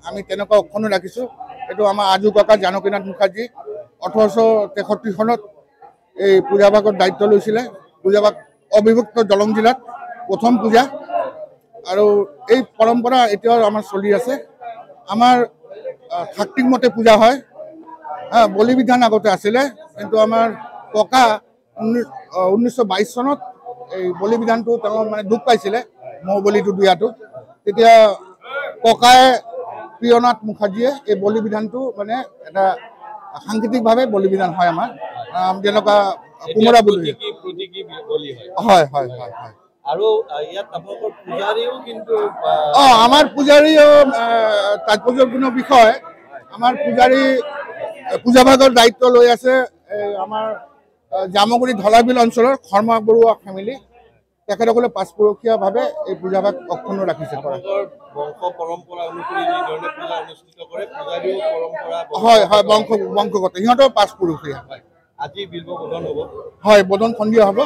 আমি তেনেকুৱা অক্ষুণ্ণ ৰাখিছোঁ। এইটো আমাৰ আজু ককা জানকীনাথ মুখাৰ্জী 1863 চনত এই পূজাভাগৰ দায়িত্ব লৈছিলে। পূজাভাগ অবিভক্ত দৰং জিলাত প্ৰথম পূজা, আৰু এই পৰম্পৰা এতিয়াও আমাৰ চলি আছে। আমাৰ শাক্তিক মতে পূজা হয়। বলি বিধান আগতে আছিলে, কিন্তু আমাৰ ককা 1922 চনত এই বলি বিধানটো তেওঁ মানে দুখ পাইছিলে, মৌ বলিটো দিয়াটো। তেতিয়া ককাই প্ৰিয়নাথ মুখাৰ্জীয়ে এই বলি বিধানটো মানে এটা সাংকেতিকভাৱে বলি বিধান হয় আমাৰ, যেনেকুৱা কোমোৰা বলি হয় হয় হয় হয়। আৰু ইয়াত আপোনালোকৰ পূজাৰীও কিন্তু আমাৰ পূজাৰীও তাৎপৰ্যপূৰ্ণ বিষয়। আমাৰ পূজাৰী পূজাভাগৰ দায়িত্ব লৈ আছে আমাৰ জামুগুৰি ধলাবিল অঞ্চলৰ শৰ্মা বৰুৱা ফেমিলি। তেখেতসকলে পাঁচপুৰুষীয়াভাৱে এই পূজাভাগ অক্ষুণ্ণ ৰাখিছে। হয় হয়, বংশগত সিহঁতৰ পাঁচপুৰুষীয়া। আজি বিল্ব বোধন হ'ব। হয়, বোধন সন্ধিয়া হ'ব।